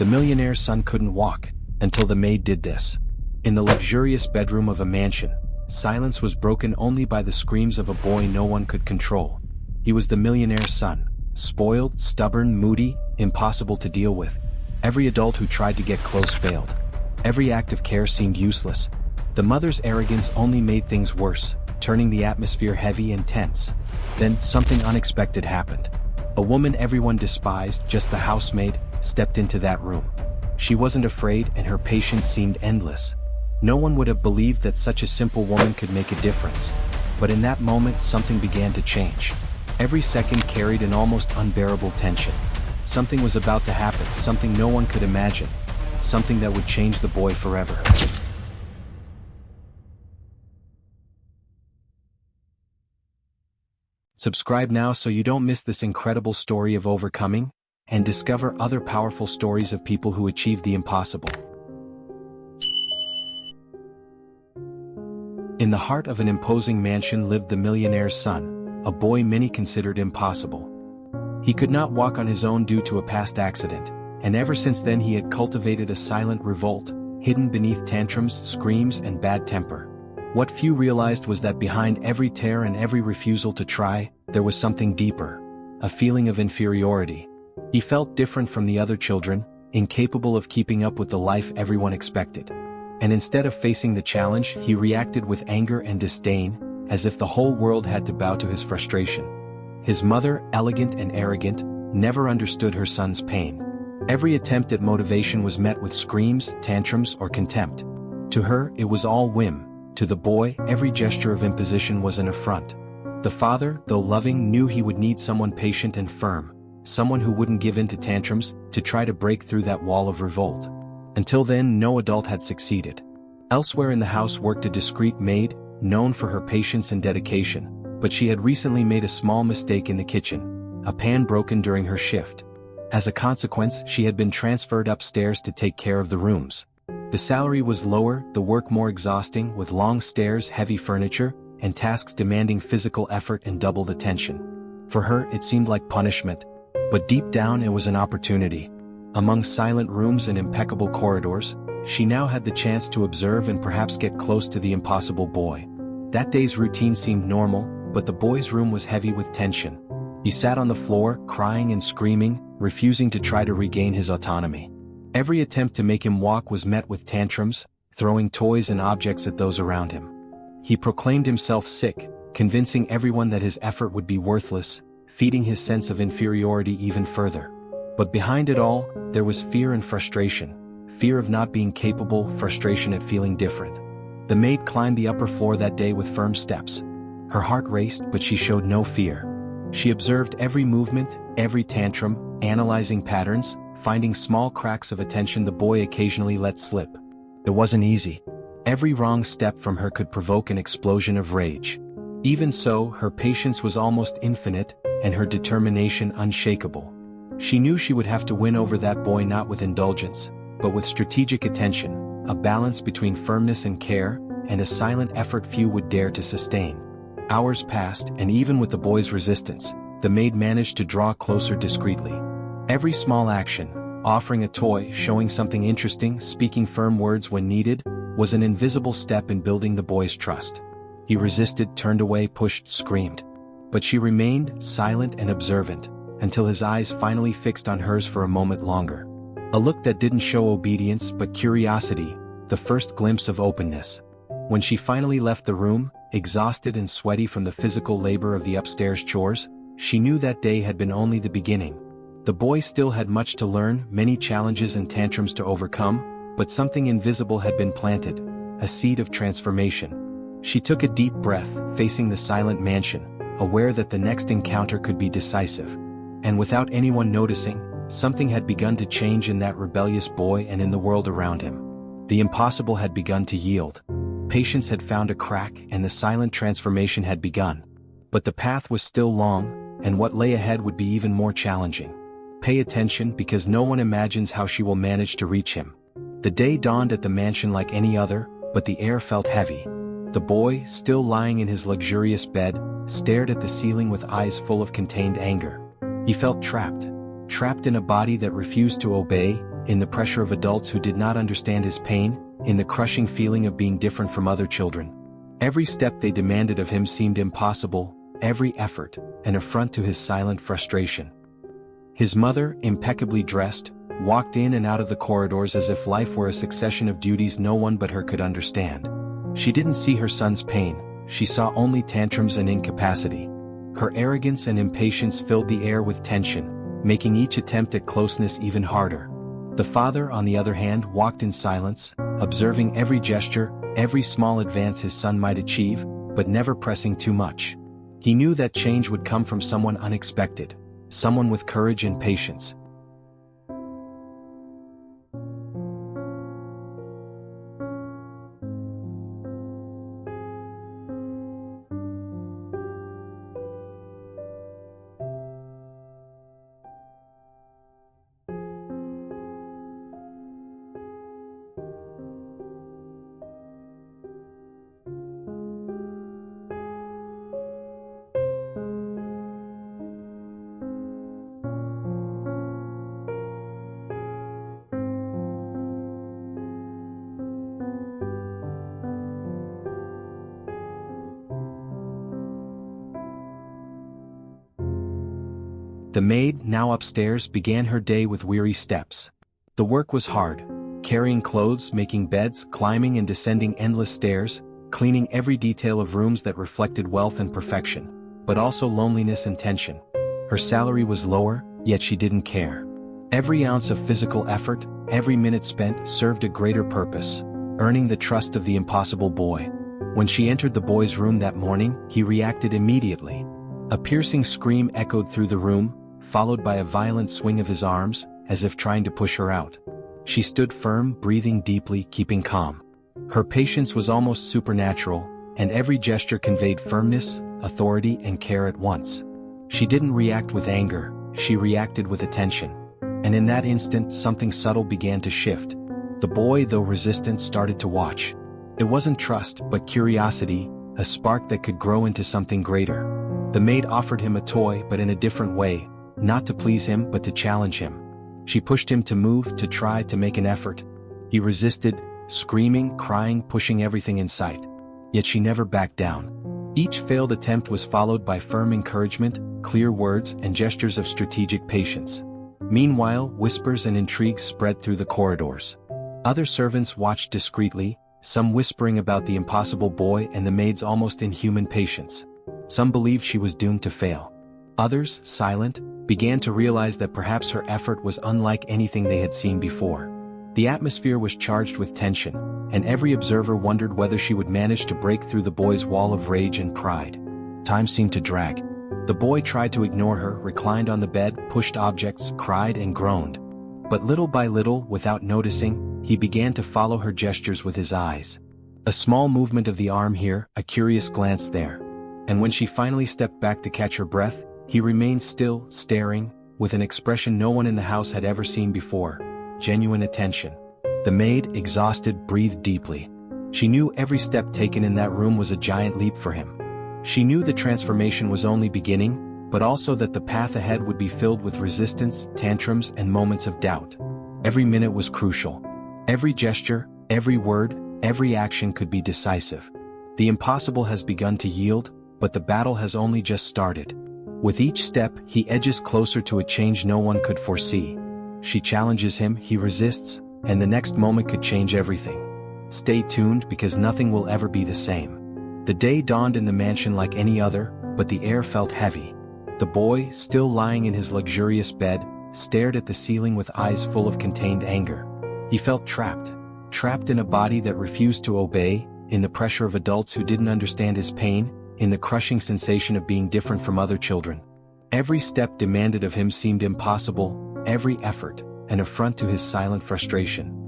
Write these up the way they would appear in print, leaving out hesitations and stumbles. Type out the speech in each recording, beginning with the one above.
The millionaire's son couldn't walk, until the maid did this. In the luxurious bedroom of a mansion, silence was broken only by the screams of a boy no one could control. He was the millionaire's son, spoiled, stubborn, moody, impossible to deal with. Every adult who tried to get close failed. Every act of care seemed useless. The mother's arrogance only made things worse, turning the atmosphere heavy and tense. Then, something unexpected happened. A woman everyone despised, just the housemaid, stepped into that room. She wasn't afraid, and her patience seemed endless. No one would have believed that such a simple woman could make a difference. But in that moment, something began to change. Every second carried an almost unbearable tension. Something was about to happen, something no one could imagine. Something that would change the boy forever. Subscribe now so you don't miss this incredible story of overcoming, and discover other powerful stories of people who achieved the impossible. In the heart of an imposing mansion lived the millionaire's son, a boy many considered impossible. He could not walk on his own due to a past accident, and ever since then he had cultivated a silent revolt, hidden beneath tantrums, screams, and bad temper. What few realized was that behind every tear and every refusal to try, there was something deeper, a feeling of inferiority. He felt different from the other children, incapable of keeping up with the life everyone expected. And instead of facing the challenge, he reacted with anger and disdain, as if the whole world had to bow to his frustration. His mother, elegant and arrogant, never understood her son's pain. Every attempt at motivation was met with screams, tantrums, or contempt. To her, it was all whim. To the boy, every gesture of imposition was an affront. The father, though loving, knew he would need someone patient and firm, someone who wouldn't give in to tantrums, to try to break through that wall of revolt. Until then, no adult had succeeded. Elsewhere in the house worked a discreet maid, known for her patience and dedication, but she had recently made a small mistake in the kitchen, a pan broken during her shift. As a consequence, she had been transferred upstairs to take care of the rooms. The salary was lower, the work more exhausting, with long stairs, heavy furniture, and tasks demanding physical effort and doubled attention. For her, it seemed like punishment, but deep down it was an opportunity. Among silent rooms and impeccable corridors, she now had the chance to observe and perhaps get close to the impossible boy. That day's routine seemed normal, but the boy's room was heavy with tension. He sat on the floor, crying and screaming, refusing to try to regain his autonomy. Every attempt to make him walk was met with tantrums, throwing toys and objects at those around him. He proclaimed himself sick, convincing everyone that his effort would be worthless, feeding his sense of inferiority even further. But behind it all, there was fear and frustration. Fear of not being capable, frustration at feeling different. The maid climbed the upper floor that day with firm steps. Her heart raced, but she showed no fear. She observed every movement, every tantrum, analyzing patterns, finding small cracks of attention the boy occasionally let slip. It wasn't easy. Every wrong step from her could provoke an explosion of rage. Even so, her patience was almost infinite, and her determination unshakable. She knew she would have to win over that boy not with indulgence, but with strategic attention, a balance between firmness and care, and a silent effort few would dare to sustain. Hours passed, and even with the boy's resistance, the maid managed to draw closer discreetly. Every small action, offering a toy, showing something interesting, speaking firm words when needed, was an invisible step in building the boy's trust. He resisted, turned away, pushed, screamed. But she remained, silent and observant, until his eyes finally fixed on hers for a moment longer. A look that didn't show obedience but curiosity, the first glimpse of openness. When she finally left the room, exhausted and sweaty from the physical labor of the upstairs chores, she knew that day had been only the beginning. The boy still had much to learn, many challenges and tantrums to overcome, but something invisible had been planted, a seed of transformation. She took a deep breath, facing the silent mansion, aware that the next encounter could be decisive. And without anyone noticing, something had begun to change in that rebellious boy and in the world around him. The impossible had begun to yield. Patience had found a crack, and the silent transformation had begun. But the path was still long, and what lay ahead would be even more challenging. Pay attention, because no one imagines how she will manage to reach him. The day dawned at the mansion like any other, but the air felt heavy. The boy, still lying in his luxurious bed, stared at the ceiling with eyes full of contained anger. He felt trapped in a body that refused to obey, in the pressure of adults who did not understand his pain, in the crushing feeling of being different from other children. Every step they demanded of him seemed impossible, every effort, an affront to his silent frustration. His mother, impeccably dressed, walked in and out of the corridors as if life were a succession of duties no one but her could understand. She didn't see her son's pain, she saw only tantrums and incapacity. Her arrogance and impatience filled the air with tension, making each attempt at closeness even harder. The father, on the other hand, walked in silence, observing every gesture, every small advance his son might achieve, but never pressing too much. He knew that change would come from someone unexpected, someone with courage and patience. The maid, now upstairs, began her day with weary steps. The work was hard, carrying clothes, making beds, climbing and descending endless stairs, cleaning every detail of rooms that reflected wealth and perfection, but also loneliness and tension. Her salary was lower, yet she didn't care. Every ounce of physical effort, every minute spent, served a greater purpose, earning the trust of the impossible boy. When she entered the boy's room that morning, he reacted immediately. A piercing scream echoed through the room, followed by a violent swing of his arms, as if trying to push her out. She stood firm, breathing deeply, keeping calm. Her patience was almost supernatural, and every gesture conveyed firmness, authority, and care at once. She didn't react with anger, she reacted with attention. And in that instant, something subtle began to shift. The boy, though resistant, started to watch. It wasn't trust, but curiosity, a spark that could grow into something greater. The maid offered him a toy, but in a different way. Not to please him, but to challenge him. She pushed him to move, to try, to make an effort. He resisted, screaming, crying, pushing everything in sight. Yet she never backed down. Each failed attempt was followed by firm encouragement, clear words, and gestures of strategic patience. Meanwhile, whispers and intrigues spread through the corridors. Other servants watched discreetly, some whispering about the impossible boy and the maid's almost inhuman patience. Some believed she was doomed to fail. Others, silent, began to realize that perhaps her effort was unlike anything they had seen before. The atmosphere was charged with tension, and every observer wondered whether she would manage to break through the boy's wall of rage and pride. Time seemed to drag. The boy tried to ignore her, reclined on the bed, pushed objects, cried and groaned. But little by little, without noticing, he began to follow her gestures with his eyes. A small movement of the arm here, a curious glance there. And when she finally stepped back to catch her breath, he remained still, staring, with an expression no one in the house had ever seen before, genuine attention. The maid, exhausted, breathed deeply. She knew every step taken in that room was a giant leap for him. She knew the transformation was only beginning, but also that the path ahead would be filled with resistance, tantrums, and moments of doubt. Every minute was crucial. Every gesture, every word, every action could be decisive. The impossible has begun to yield, but the battle has only just started. With each step, he edges closer to a change no one could foresee. She challenges him, he resists, and the next moment could change everything. Stay tuned, because nothing will ever be the same. The day dawned in the mansion like any other, but the air felt heavy. The boy, still lying in his luxurious bed, stared at the ceiling with eyes full of contained anger. He felt trapped in a body that refused to obey, in the pressure of adults who didn't understand his pain, in the crushing sensation of being different from other children. Every step demanded of him seemed impossible, every effort, an affront to his silent frustration.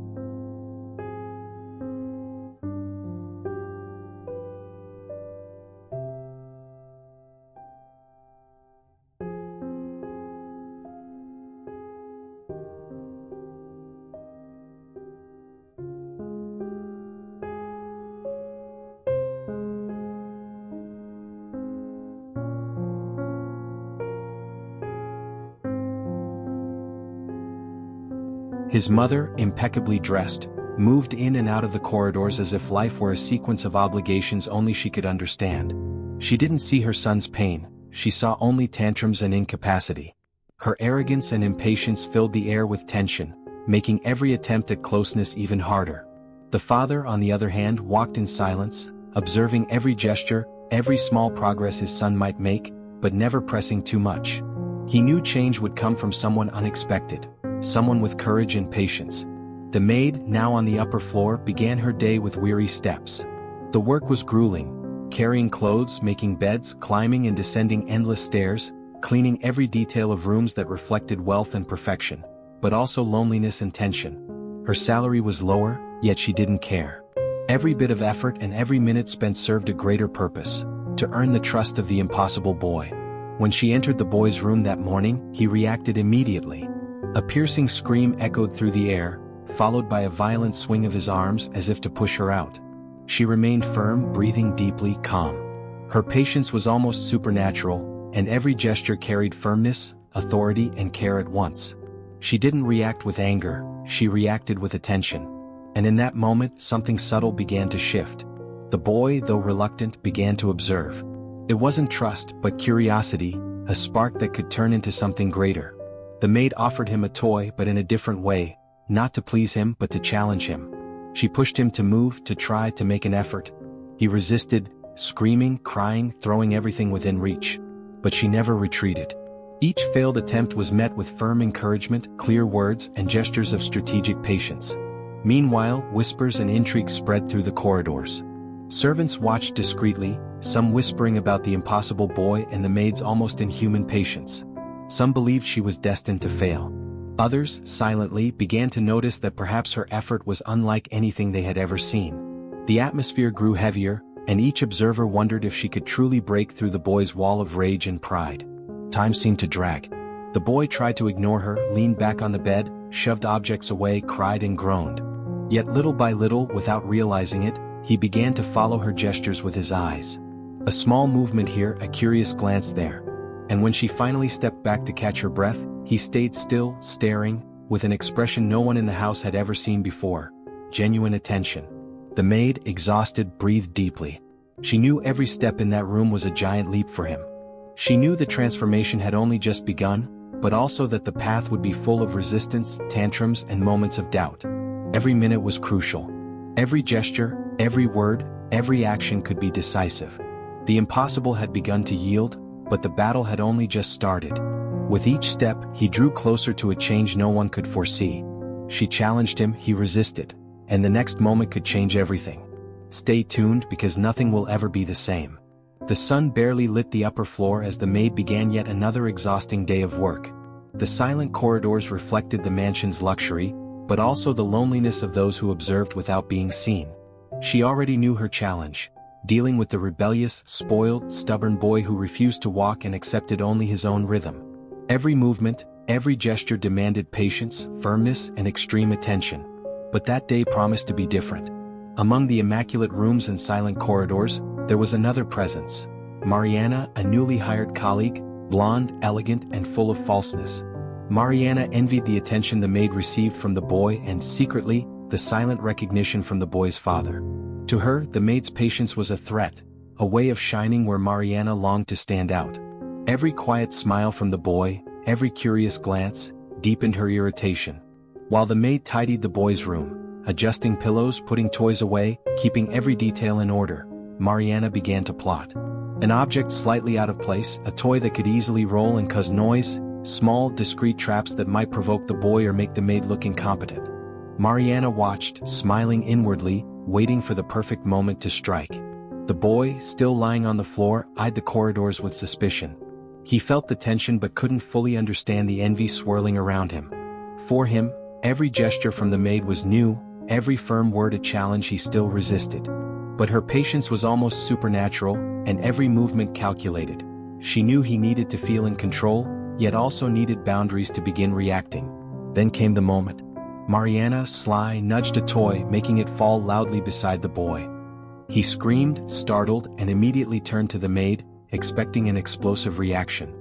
His mother, impeccably dressed, moved in and out of the corridors as if life were a sequence of obligations only she could understand. She didn't see her son's pain, she saw only tantrums and incapacity. Her arrogance and impatience filled the air with tension, making every attempt at closeness even harder. The father, on the other hand, walked in silence, observing every gesture, every small progress his son might make, but never pressing too much. He knew change would come from someone unexpected, someone with courage and patience. The maid, now on the upper floor, began her day with weary steps. The work was grueling, carrying clothes, making beds, climbing and descending endless stairs, cleaning every detail of rooms that reflected wealth and perfection, but also loneliness and tension. Her salary was lower, yet she didn't care. Every bit of effort and every minute spent served a greater purpose: to earn the trust of the impossible boy. When she entered the boy's room that morning, he reacted immediately. A piercing scream echoed through the air, followed by a violent swing of his arms as if to push her out. She remained firm, breathing deeply, calm. Her patience was almost supernatural, and every gesture carried firmness, authority, and care at once. She didn't react with anger, she reacted with attention. And in that moment, something subtle began to shift. The boy, though reluctant, began to observe. It wasn't trust, but curiosity, a spark that could turn into something greater. The maid offered him a toy, but in a different way, not to please him but to challenge him. She pushed him to move, to try, to make an effort. He resisted, screaming, crying, throwing everything within reach. But she never retreated. Each failed attempt was met with firm encouragement, clear words, and gestures of strategic patience. Meanwhile, whispers and intrigue spread through the corridors. Servants watched discreetly, some whispering about the impossible boy and the maid's almost inhuman patience. Some believed she was destined to fail. Others, silently, began to notice that perhaps her effort was unlike anything they had ever seen. The atmosphere grew heavier, and each observer wondered if she could truly break through the boy's wall of rage and pride. Time seemed to drag. The boy tried to ignore her, leaned back on the bed, shoved objects away, cried and groaned. Yet little by little, without realizing it, he began to follow her gestures with his eyes. A small movement here, a curious glance there. And when she finally stepped back to catch her breath, he stayed still, staring, with an expression no one in the house had ever seen before: genuine attention. The maid, exhausted, breathed deeply. She knew every step in that room was a giant leap for him. She knew the transformation had only just begun, but also that the path would be full of resistance, tantrums, and moments of doubt. Every minute was crucial. Every gesture, every word, every action could be decisive. The impossible had begun to yield, but the battle had only just started. With each step, he drew closer to a change no one could foresee. She challenged him, he resisted, and the next moment could change everything. Stay tuned, because nothing will ever be the same. The sun barely lit the upper floor as the maid began yet another exhausting day of work. The silent corridors reflected the mansion's luxury, but also the loneliness of those who observed without being seen. She already knew her challenge: dealing with the rebellious, spoiled, stubborn boy who refused to walk and accepted only his own rhythm. Every movement, every gesture demanded patience, firmness, and extreme attention. But that day promised to be different. Among the immaculate rooms and silent corridors, there was another presence: Mariana, a newly hired colleague, blonde, elegant, and full of falseness. Mariana envied the attention the maid received from the boy and, secretly, the silent recognition from the boy's father. To her, the maid's patience was a threat, a way of shining where Mariana longed to stand out. Every quiet smile from the boy, every curious glance, deepened her irritation. While the maid tidied the boy's room, adjusting pillows, putting toys away, keeping every detail in order, Mariana began to plot. An object slightly out of place, a toy that could easily roll and cause noise, small, discreet traps that might provoke the boy or make the maid look incompetent. Mariana watched, smiling inwardly, waiting for the perfect moment to strike. The boy, still lying on the floor, eyed the corridors with suspicion. He felt the tension but couldn't fully understand the envy swirling around him. For him, every gesture from the maid was new, every firm word a challenge he still resisted. But her patience was almost supernatural, and every movement calculated. She knew he needed to feel in control, yet also needed boundaries to begin reacting. Then came the moment. Mariana, sly, nudged a toy, making it fall loudly beside the boy. He screamed, startled, and immediately turned to the maid, expecting an explosive reaction.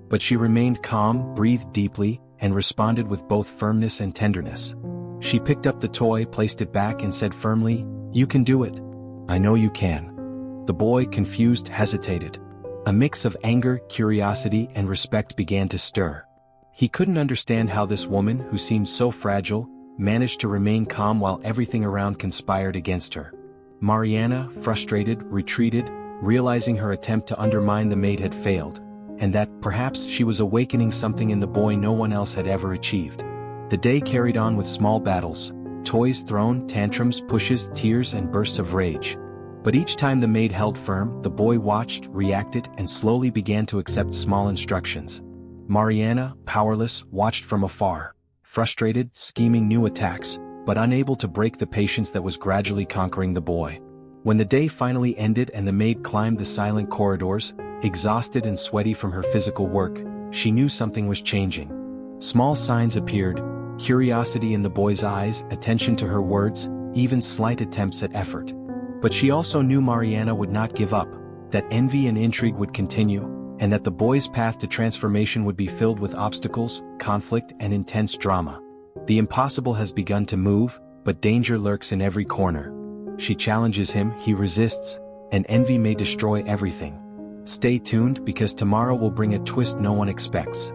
But she remained calm, breathed deeply, and responded with both firmness and tenderness. She picked up the toy, placed it back and said firmly, "You can do it. I know you can." The boy, confused, hesitated. A mix of anger, curiosity, and respect began to stir. He couldn't understand how this woman, who seemed so fragile, managed to remain calm while everything around conspired against her. Mariana, frustrated, retreated, realizing her attempt to undermine the maid had failed, and that, perhaps, she was awakening something in the boy no one else had ever achieved. The day carried on with small battles, toys thrown, tantrums, pushes, tears, and bursts of rage. But each time the maid held firm, the boy watched, reacted, and slowly began to accept small instructions. Mariana, powerless, watched from afar, frustrated, scheming new attacks, but unable to break the patience that was gradually conquering the boy. When the day finally ended and the maid climbed the silent corridors, exhausted and sweaty from her physical work, she knew something was changing. Small signs appeared: curiosity in the boy's eyes, attention to her words, even slight attempts at effort. But she also knew Mariana would not give up, that envy and intrigue would continue, and that the boy's path to transformation would be filled with obstacles, conflict, and intense drama. The impossible has begun to move, but danger lurks in every corner. She challenges him, he resists, and envy may destroy everything. Stay tuned, because tomorrow will bring a twist no one expects.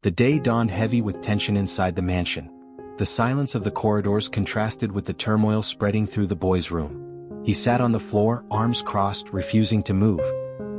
The day dawned heavy with tension inside the mansion. The silence of the corridors contrasted with the turmoil spreading through the boy's room. He sat on the floor, arms crossed, refusing to move.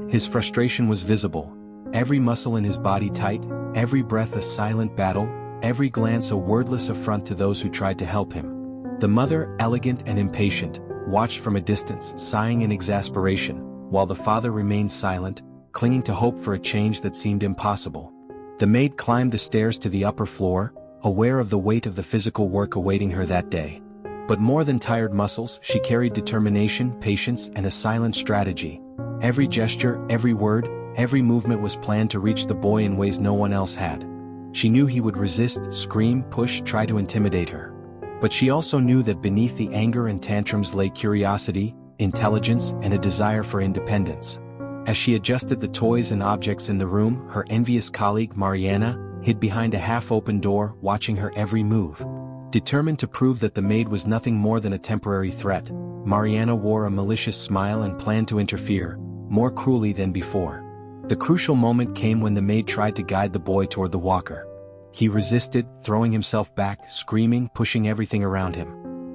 His frustration was visible, every muscle in his body tight, every breath a silent battle, every glance a wordless affront to those who tried to help him. The mother, elegant and impatient, watched from a distance, sighing in exasperation, while the father remained silent, clinging to hope for a change that seemed impossible. The maid climbed the stairs to the upper floor, aware of the weight of the physical work awaiting her that day. But more than tired muscles, she carried determination, patience, and a silent strategy. Every gesture, every word, every movement was planned to reach the boy in ways no one else had. She knew he would resist, scream, push, try to intimidate her. But she also knew that beneath the anger and tantrums lay curiosity, intelligence, and a desire for independence. As she adjusted the toys and objects in the room, her envious colleague Mariana hid behind a half-open door, watching her every move. Determined to prove that the maid was nothing more than a temporary threat, Mariana wore a malicious smile and planned to interfere, more cruelly than before. The crucial moment came when the maid tried to guide the boy toward the walker. He resisted, throwing himself back, screaming, pushing everything around him.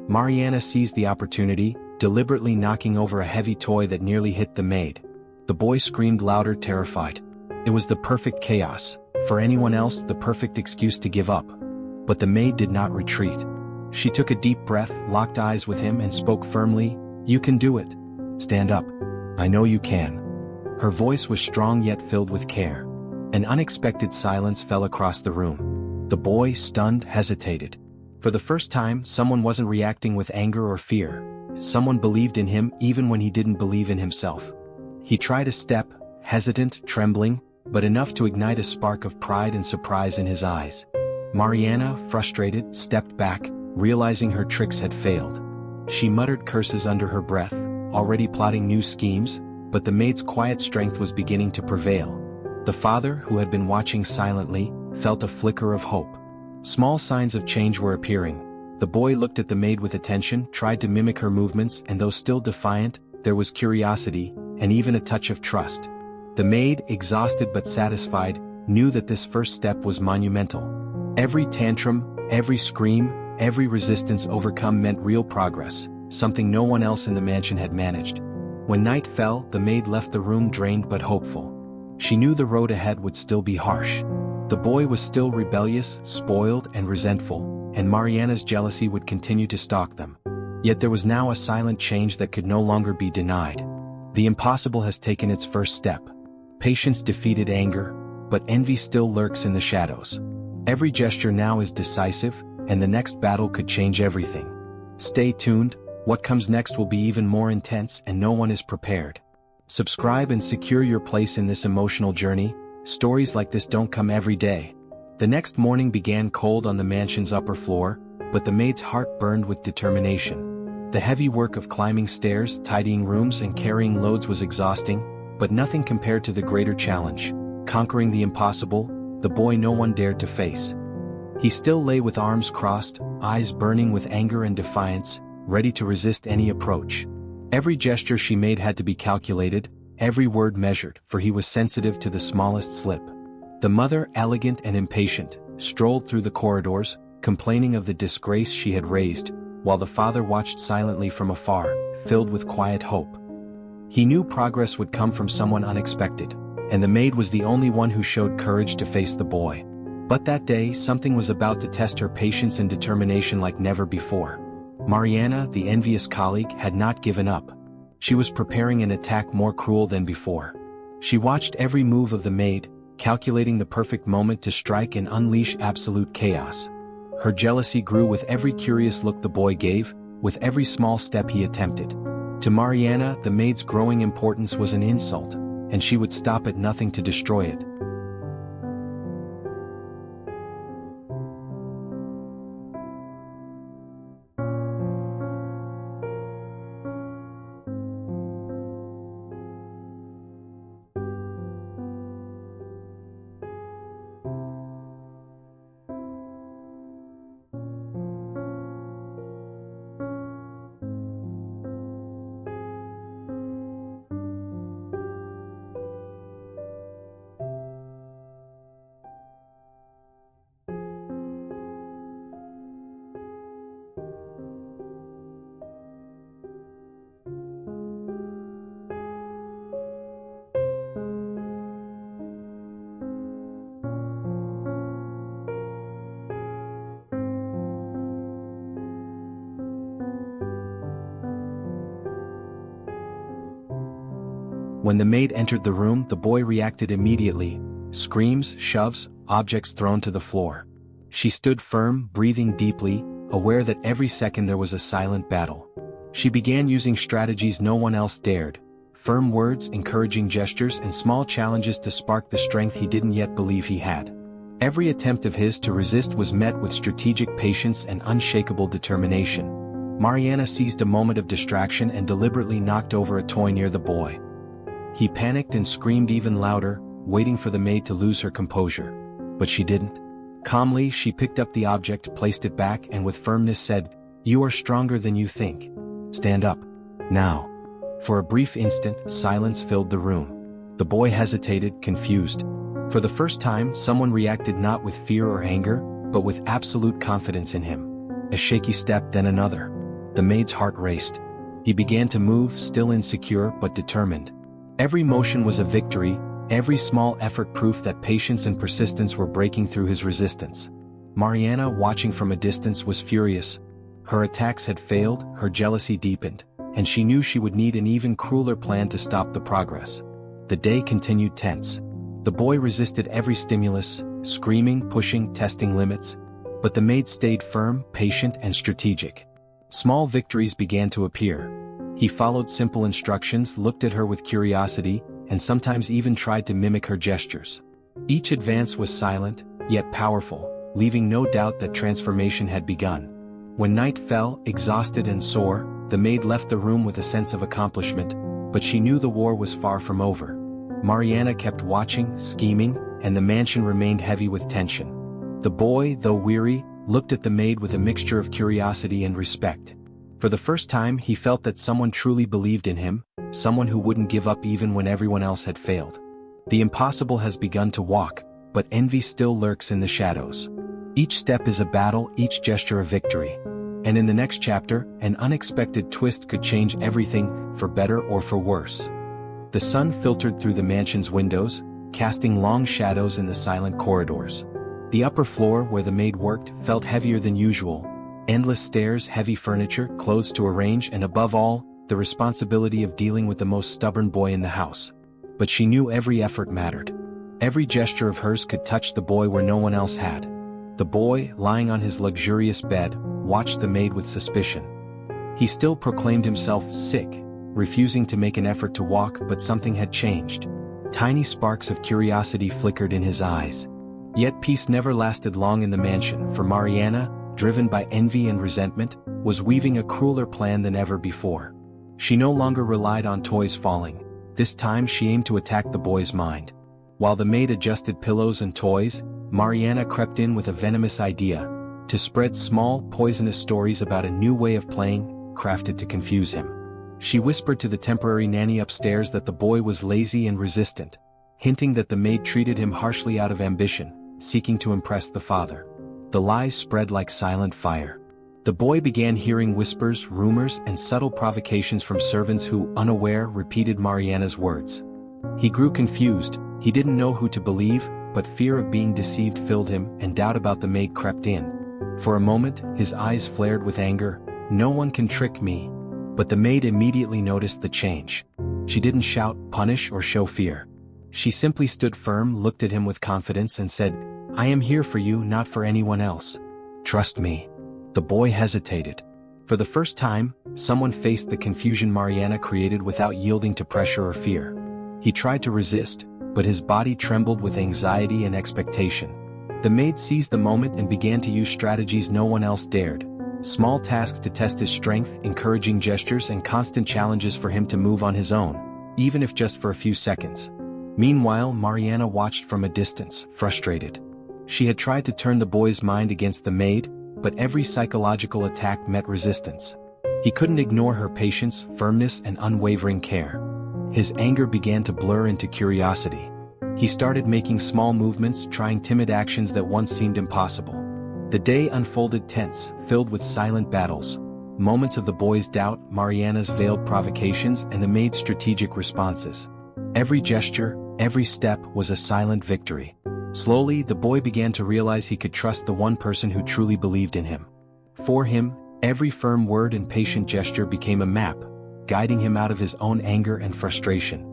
Mariana seized the opportunity, deliberately knocking over a heavy toy that nearly hit the maid. The boy screamed louder, terrified. It was the perfect chaos. For anyone else, the perfect excuse to give up. But the maid did not retreat. She took a deep breath, locked eyes with him, and spoke firmly, "You can do it. Stand up. I know you can." Her voice was strong yet filled with care. An unexpected silence fell across the room. The boy, stunned, hesitated. For the first time, someone wasn't reacting with anger or fear. Someone believed in him even when he didn't believe in himself. He tried a step, hesitant, trembling, but enough to ignite a spark of pride and surprise in his eyes. Mariana, frustrated, stepped back, realizing her tricks had failed. She muttered curses under her breath, already plotting new schemes, but the maid's quiet strength was beginning to prevail. The father, who had been watching silently, felt a flicker of hope. Small signs of change were appearing. The boy looked at the maid with attention, tried to mimic her movements, and though still defiant, there was curiosity, and even a touch of trust. The maid, exhausted but satisfied, knew that this first step was monumental. Every tantrum, every scream, every resistance overcome meant real progress, something no one else in the mansion had managed. When night fell, the maid left the room drained but hopeful. She knew the road ahead would still be harsh. The boy was still rebellious, spoiled, and resentful, and Mariana's jealousy would continue to stalk them. Yet there was now a silent change that could no longer be denied. The impossible has taken its first step. Patience defeated anger, but envy still lurks in the shadows. Every gesture now is decisive, and the next battle could change everything. Stay tuned, what comes next will be even more intense and no one is prepared. Subscribe and secure your place in this emotional journey. Stories like this don't come every day. The next morning began cold on the mansion's upper floor, but the maid's heart burned with determination. The heavy work of climbing stairs, tidying rooms, and carrying loads was exhausting, but nothing compared to the greater challenge, conquering the impossible, the boy no one dared to face. He still lay with arms crossed, eyes burning with anger and defiance, ready to resist any approach. Every gesture she made had to be calculated, every word measured, for he was sensitive to the smallest slip. The mother, elegant and impatient, strolled through the corridors, complaining of the disgrace she had raised, while the father watched silently from afar, filled with quiet hope. He knew progress would come from someone unexpected, and the maid was the only one who showed courage to face the boy. But that day, something was about to test her patience and determination like never before. Mariana, the envious colleague, had not given up. She was preparing an attack more cruel than before. She watched every move of the maid, calculating the perfect moment to strike and unleash absolute chaos. Her jealousy grew with every curious look the boy gave, with every small step he attempted. To Mariana, the maid's growing importance was an insult, and she would stop at nothing to destroy it. When the maid entered the room, the boy reacted immediately. Screams, shoves, objects thrown to the floor. She stood firm, breathing deeply, aware that every second there was a silent battle. She began using strategies no one else dared. Firm words, encouraging gestures, and small challenges to spark the strength he didn't yet believe he had. Every attempt of his to resist was met with strategic patience and unshakable determination. Mariana seized a moment of distraction and deliberately knocked over a toy near the boy. He panicked and screamed even louder, waiting for the maid to lose her composure. But she didn't. Calmly, she picked up the object, placed it back, and with firmness said, "You are stronger than you think. Stand up. Now." For a brief instant, silence filled the room. The boy hesitated, confused. For the first time, someone reacted not with fear or anger, but with absolute confidence in him. A shaky step, then another. The maid's heart raced. He began to move, still insecure but determined. Every motion was a victory, every small effort proof that patience and persistence were breaking through his resistance. Mariana, watching from a distance, was furious. Her attacks had failed, her jealousy deepened, and she knew she would need an even crueler plan to stop the progress. The day continued tense. The boy resisted every stimulus, screaming, pushing, testing limits. But the maid stayed firm, patient, and strategic. Small victories began to appear. He followed simple instructions, looked at her with curiosity, and sometimes even tried to mimic her gestures. Each advance was silent, yet powerful, leaving no doubt that transformation had begun. When night fell, exhausted and sore, the maid left the room with a sense of accomplishment, but she knew the war was far from over. Mariana kept watching, scheming, and the mansion remained heavy with tension. The boy, though weary, looked at the maid with a mixture of curiosity and respect. For the first time he felt that someone truly believed in him, someone who wouldn't give up even when everyone else had failed. The impossible has begun to walk, but envy still lurks in the shadows. Each step is a battle, each gesture a victory. And in the next chapter, an unexpected twist could change everything, for better or for worse. The sun filtered through the mansion's windows, casting long shadows in the silent corridors. The upper floor where the maid worked felt heavier than usual. Endless stairs, heavy furniture, clothes to arrange, and above all, the responsibility of dealing with the most stubborn boy in the house. But she knew every effort mattered. Every gesture of hers could touch the boy where no one else had. The boy, lying on his luxurious bed, watched the maid with suspicion. He still proclaimed himself sick, refusing to make an effort to walk, but something had changed. Tiny sparks of curiosity flickered in his eyes. Yet peace never lasted long in the mansion, for Mariana, driven by envy and resentment, was weaving a crueler plan than ever before. She no longer relied on toys falling. This time she aimed to attack the boy's mind. While the maid adjusted pillows and toys, Mariana crept in with a venomous idea: to spread small, poisonous stories about a new way of playing, crafted to confuse him. She whispered to the temporary nanny upstairs that the boy was lazy and resistant, hinting that the maid treated him harshly out of ambition, seeking to impress the father. The lies spread like silent fire. The boy began hearing whispers, rumors, and subtle provocations from servants who, unaware, repeated Mariana's words. He grew confused. He didn't know who to believe, but fear of being deceived filled him, and doubt about the maid crept in. For a moment, his eyes flared with anger. "No one can trick me." But the maid immediately noticed the change. She didn't shout, punish, or show fear. She simply stood firm, looked at him with confidence, and said, "I am here for you, not for anyone else. Trust me." The boy hesitated. For the first time, someone faced the confusion Mariana created without yielding to pressure or fear. He tried to resist, but his body trembled with anxiety and expectation. The maid seized the moment and began to use strategies no one else dared. Small tasks to test his strength, encouraging gestures, and constant challenges for him to move on his own, even if just for a few seconds. Meanwhile, Mariana watched from a distance, frustrated. She had tried to turn the boy's mind against the maid, but every psychological attack met resistance. He couldn't ignore her patience, firmness, and unwavering care. His anger began to blur into curiosity. He started making small movements, trying timid actions that once seemed impossible. The day unfolded tense, filled with silent battles. Moments of the boy's doubt, Mariana's veiled provocations, and the maid's strategic responses. Every gesture, every step was a silent victory. Slowly, the boy began to realize he could trust the one person who truly believed in him. For him, every firm word and patient gesture became a map, guiding him out of his own anger and frustration.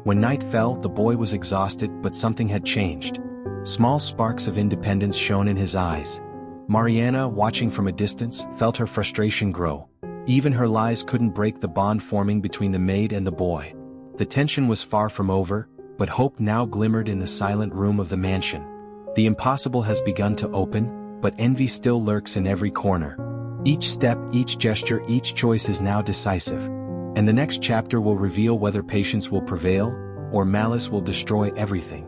When night fell, the boy was exhausted, but something had changed. Small sparks of independence shone in his eyes. Mariana, watching from a distance, felt her frustration grow. Even her lies couldn't break the bond forming between the maid and the boy. The tension was far from over, but hope now glimmered in the silent room of the mansion. The impossible has begun to open, but envy still lurks in every corner. Each step, each gesture, each choice is now decisive. And the next chapter will reveal whether patience will prevail, or malice will destroy everything.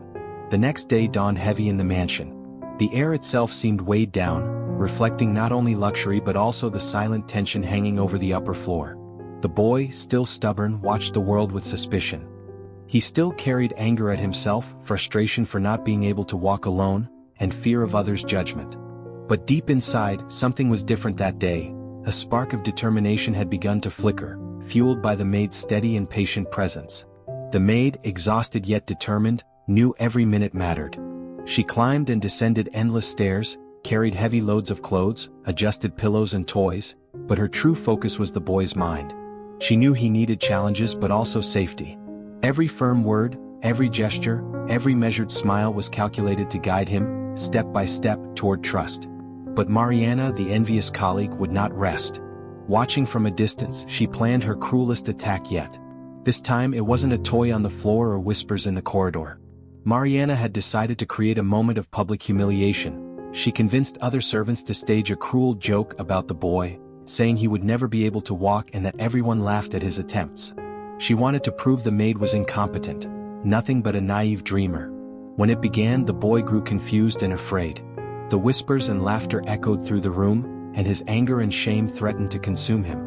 The next day dawned heavy in the mansion. The air itself seemed weighed down, reflecting not only luxury but also the silent tension hanging over the upper floor. The boy, still stubborn, watched the world with suspicion. He still carried anger at himself, frustration for not being able to walk alone, and fear of others' judgment. But deep inside, something was different that day. A spark of determination had begun to flicker, fueled by the maid's steady and patient presence. The maid, exhausted yet determined, knew every minute mattered. She climbed and descended endless stairs, carried heavy loads of clothes, adjusted pillows and toys, but her true focus was the boy's mind. She knew he needed challenges but also safety. Every firm word, every gesture, every measured smile was calculated to guide him, step by step, toward trust. But Mariana, the envious colleague, would not rest. Watching from a distance, she planned her cruelest attack yet. This time it wasn't a toy on the floor or whispers in the corridor. Mariana had decided to create a moment of public humiliation. She convinced other servants to stage a cruel joke about the boy, saying he would never be able to walk and that everyone laughed at his attempts. She wanted to prove the maid was incompetent, nothing but a naive dreamer. When it began, the boy grew confused and afraid. The whispers and laughter echoed through the room, and his anger and shame threatened to consume him.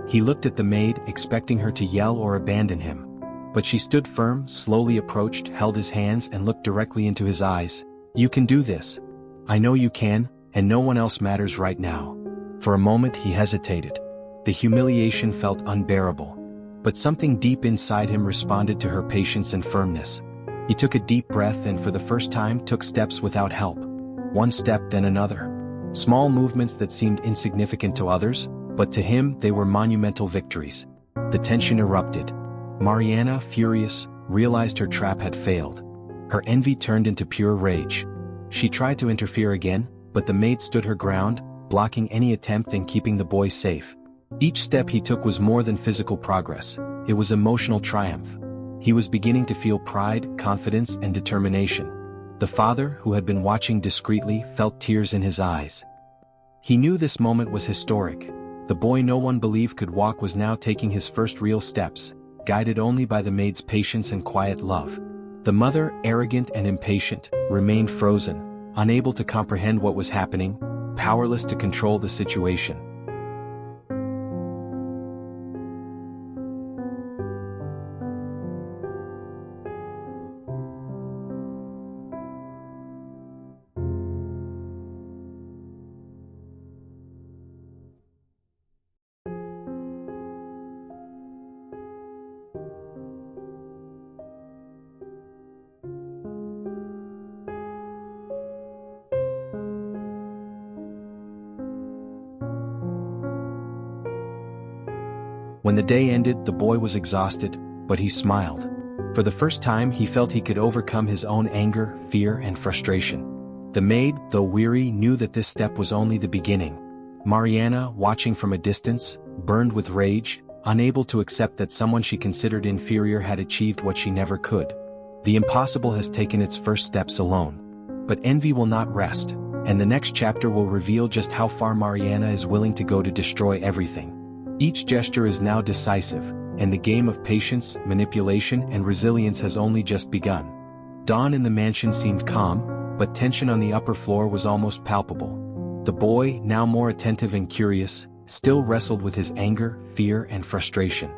He looked at the maid, expecting her to yell or abandon him. But she stood firm, slowly approached, held his hands and looked directly into his eyes. "You can do this. I know you can, and no one else matters right now." For a moment he hesitated. The humiliation felt unbearable. But something deep inside him responded to her patience and firmness. He took a deep breath and for the first time took steps without help. One step then another. Small movements that seemed insignificant to others, but to him they were monumental victories. The tension erupted. Mariana, furious, realized her trap had failed. Her envy turned into pure rage. She tried to interfere again, but the maid stood her ground, blocking any attempt and keeping the boy safe. Each step he took was more than physical progress, it was emotional triumph. He was beginning to feel pride, confidence, and determination. The father, who had been watching discreetly, felt tears in his eyes. He knew this moment was historic. The boy no one believed could walk was now taking his first real steps, guided only by the maid's patience and quiet love. The mother, arrogant and impatient, remained frozen, unable to comprehend what was happening, powerless to control the situation. When the day ended, the boy was exhausted, but he smiled. For the first time he felt he could overcome his own anger, fear, and frustration. The maid, though weary, knew that this step was only the beginning. Mariana, watching from a distance, burned with rage, unable to accept that someone she considered inferior had achieved what she never could. The impossible has taken its first steps alone. But envy will not rest, and the next chapter will reveal just how far Mariana is willing to go to destroy everything. Each gesture is now decisive, and the game of patience, manipulation, and resilience has only just begun. Dawn in the mansion seemed calm, but tension on the upper floor was almost palpable. The boy, now more attentive and curious, still wrestled with his anger, fear, and frustration.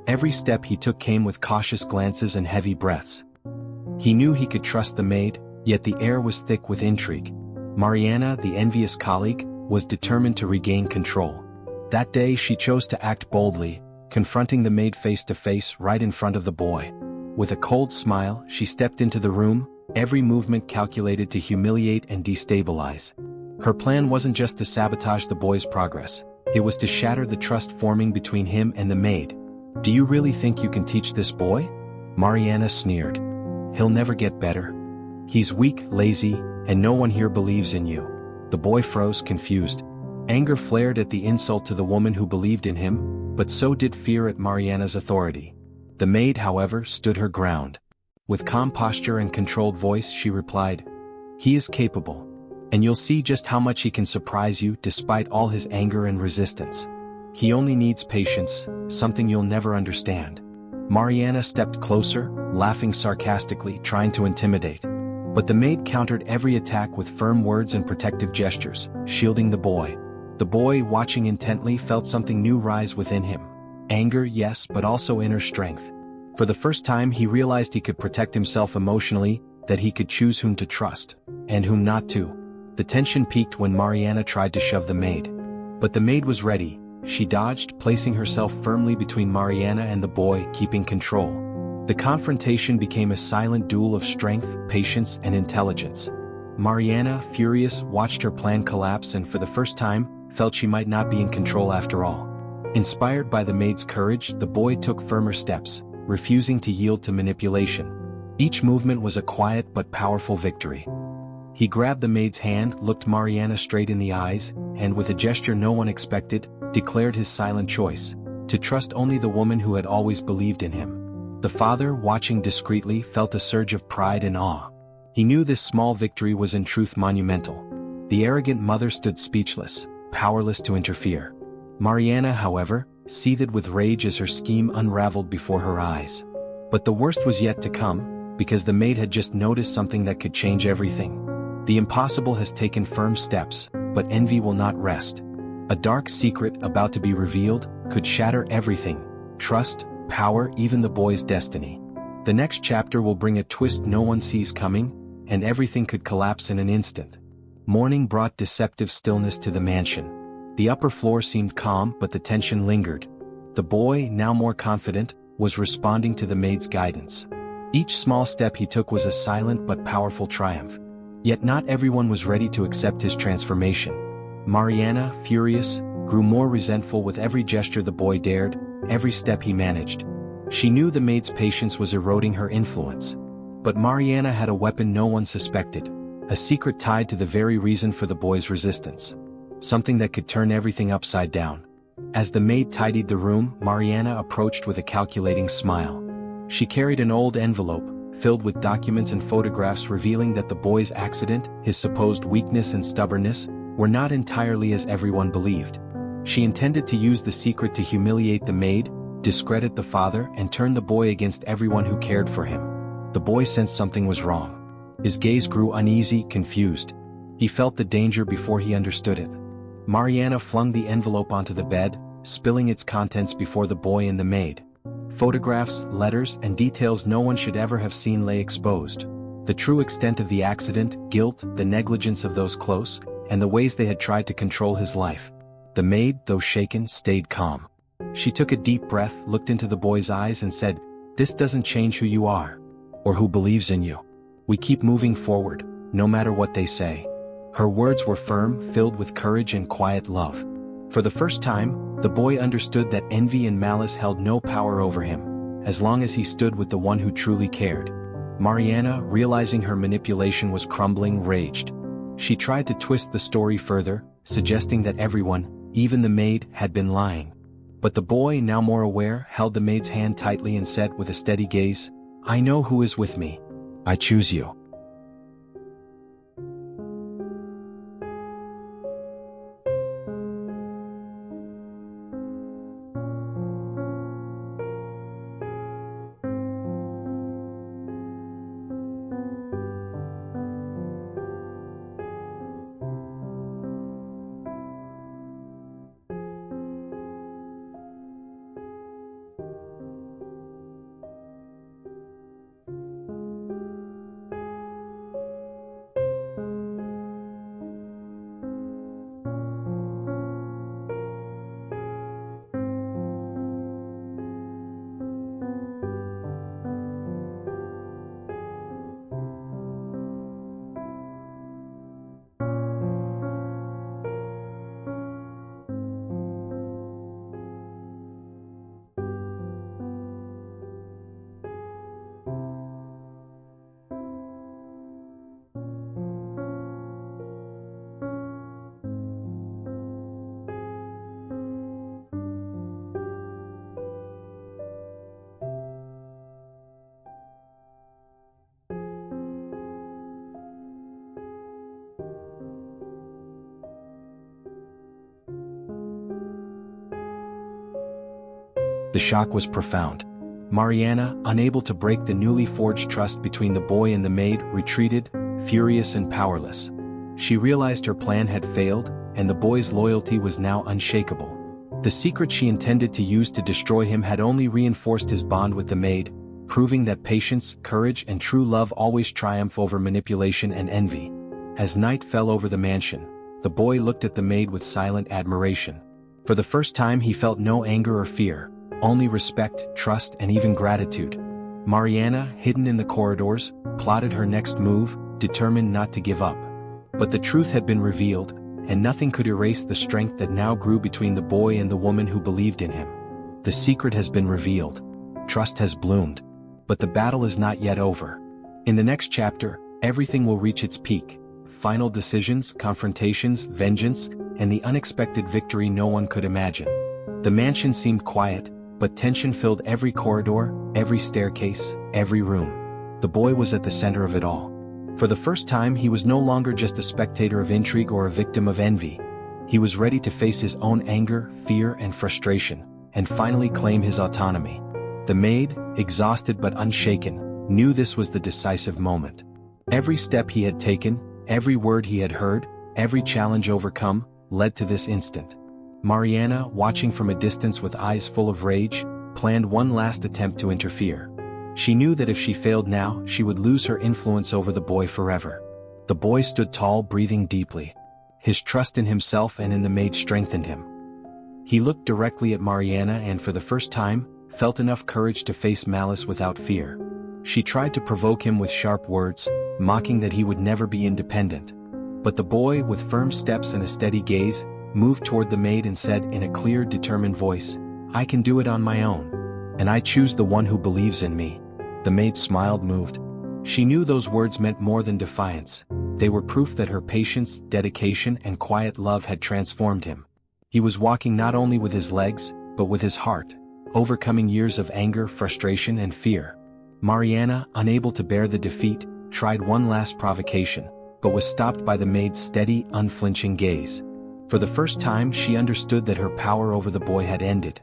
Every step he took came with cautious glances and heavy breaths. He knew he could trust the maid, yet the air was thick with intrigue. Mariana, the envious colleague, was determined to regain control. That day she chose to act boldly, confronting the maid face to face right in front of the boy. With a cold smile, she stepped into the room, every movement calculated to humiliate and destabilize. Her plan wasn't just to sabotage the boy's progress, it was to shatter the trust forming between him and the maid. "Do you really think you can teach this boy?" Mariana sneered. "He'll never get better. He's weak, lazy, and no one here believes in you." The boy froze, confused. Anger flared at the insult to the woman who believed in him, but so did fear at Mariana's authority. The maid, however, stood her ground. With calm posture and controlled voice she replied, "He is capable. And you'll see just how much he can surprise you despite all his anger and resistance. He only needs patience, something you'll never understand." Mariana stepped closer, laughing sarcastically, trying to intimidate. But the maid countered every attack with firm words and protective gestures, shielding the boy. The boy, watching intently, felt something new rise within him. Anger, yes, but also inner strength. For the first time he realized he could protect himself emotionally, that he could choose whom to trust, and whom not to. The tension peaked when Mariana tried to shove the maid. But the maid was ready. She dodged, placing herself firmly between Mariana and the boy, keeping control. The confrontation became a silent duel of strength, patience, and intelligence. Mariana, furious, watched her plan collapse and for the first time, felt she might not be in control after all. Inspired by the maid's courage, the boy took firmer steps, refusing to yield to manipulation. Each movement was a quiet but powerful victory. He grabbed the maid's hand, looked Mariana straight in the eyes, and with a gesture no one expected, declared his silent choice: to trust only the woman who had always believed in him. The father, watching discreetly, felt a surge of pride and awe. He knew this small victory was in truth monumental. The arrogant mother stood speechless, powerless to interfere. Mariana, however, seethed with rage as her scheme unraveled before her eyes. But the worst was yet to come, because the maid had just noticed something that could change everything. The impossible has taken firm steps, but envy will not rest. A dark secret about to be revealed could shatter everything: trust, power, even the boy's destiny. The next chapter will bring a twist no one sees coming, and everything could collapse in an instant. Morning brought deceptive stillness to the mansion. The upper floor seemed calm, but the tension lingered. The boy, now more confident, was responding to the maid's guidance. Each small step he took was a silent but powerful triumph. Yet not everyone was ready to accept his transformation. Mariana, furious, grew more resentful with every gesture the boy dared, every step he managed. She knew the maid's patience was eroding her influence. But Mariana had a weapon no one suspected, a secret tied to the very reason for the boy's resistance. Something that could turn everything upside down. As the maid tidied the room, Mariana approached with a calculating smile. She carried an old envelope, filled with documents and photographs revealing that the boy's accident, his supposed weakness and stubbornness, were not entirely as everyone believed. She intended to use the secret to humiliate the maid, discredit the father, and turn the boy against everyone who cared for him. The boy sensed something was wrong. His gaze grew uneasy, confused. He felt the danger before he understood it. Mariana flung the envelope onto the bed, spilling its contents before the boy and the maid. Photographs, letters, and details no one should ever have seen lay exposed. The true extent of the accident, guilt, the negligence of those close, and the ways they had tried to control his life. The maid, though shaken, stayed calm. She took a deep breath, looked into the boy's eyes and said, "This doesn't change who you are, or who believes in you. We keep moving forward, no matter what they say." Her words were firm, filled with courage and quiet love. For the first time, the boy understood that envy and malice held no power over him, as long as he stood with the one who truly cared. Mariana, realizing her manipulation was crumbling, raged. She tried to twist the story further, suggesting that everyone, even the maid, had been lying. But the boy, now more aware, held the maid's hand tightly and said with a steady gaze, "I know who is with me. I choose you." The shock was profound. Mariana, unable to break the newly forged trust between the boy and the maid, retreated, furious and powerless. She realized her plan had failed, and the boy's loyalty was now unshakable. The secret she intended to use to destroy him had only reinforced his bond with the maid, proving that patience, courage, and true love always triumph over manipulation and envy. As night fell over the mansion, the boy looked at the maid with silent admiration. For the first time he felt no anger or fear, only respect, trust, and even gratitude. Mariana, hidden in the corridors, plotted her next move, determined not to give up. But the truth had been revealed, and nothing could erase the strength that now grew between the boy and the woman who believed in him. The secret has been revealed. Trust has bloomed. But the battle is not yet over. In the next chapter, everything will reach its peak. Final decisions, confrontations, vengeance, and the unexpected victory no one could imagine. The mansion seemed quiet, but tension filled every corridor, every staircase, every room. The boy was at the center of it all. For the first time, he was no longer just a spectator of intrigue or a victim of envy. He was ready to face his own anger, fear, and frustration, and finally claim his autonomy. The maid, exhausted but unshaken, knew this was the decisive moment. Every step he had taken, every word he had heard, every challenge overcome, led to this instant. Mariana, watching from a distance with eyes full of rage, planned one last attempt to interfere. She knew that if she failed now, she would lose her influence over the boy forever. The boy stood tall, breathing deeply. His trust in himself and in the maid strengthened him. He looked directly at Mariana and for the first time, felt enough courage to face malice without fear. She tried to provoke him with sharp words, mocking that he would never be independent. But the boy, with firm steps and a steady gaze, moved toward the maid and said in a clear, determined voice, "I can do it on my own. And I choose the one who believes in me." The maid smiled, moved. She knew those words meant more than defiance. They were proof that her patience, dedication, and quiet love had transformed him. He was walking not only with his legs, but with his heart, overcoming years of anger, frustration, and fear. Mariana, unable to bear the defeat, tried one last provocation, but was stopped by the maid's steady, unflinching gaze. For the first time, she understood that her power over the boy had ended.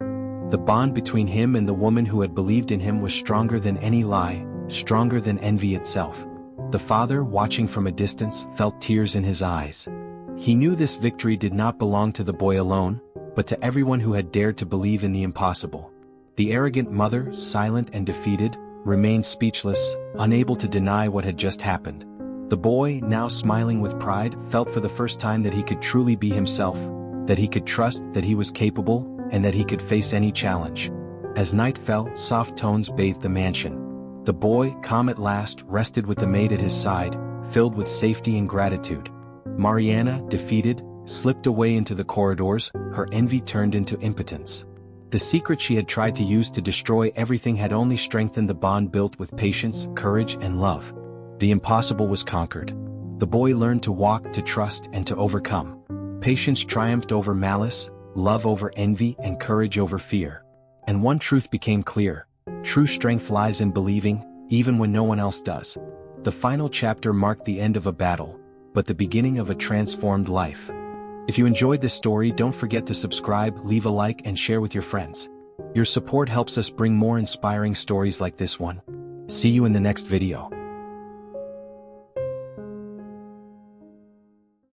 The bond between him and the woman who had believed in him was stronger than any lie, stronger than envy itself. The father, watching from a distance, felt tears in his eyes. He knew this victory did not belong to the boy alone, but to everyone who had dared to believe in the impossible. The arrogant mother, silent and defeated, remained speechless, unable to deny what had just happened. The boy, now smiling with pride, felt for the first time that he could truly be himself, that he could trust that he was capable, and that he could face any challenge. As night fell, soft tones bathed the mansion. The boy, calm at last, rested with the maid at his side, filled with safety and gratitude. Mariana, defeated, slipped away into the corridors, her envy turned into impotence. The secret she had tried to use to destroy everything had only strengthened the bond built with patience, courage, and love. The impossible was conquered. The boy learned to walk, to trust, and to overcome. Patience triumphed over malice, love over envy, and courage over fear. And one truth became clear: true strength lies in believing, even when no one else does. The final chapter marked the end of a battle, but the beginning of a transformed life. If you enjoyed this story, don't forget to subscribe, leave a like, and share with your friends. Your support helps us bring more inspiring stories like this one. See you in the next video.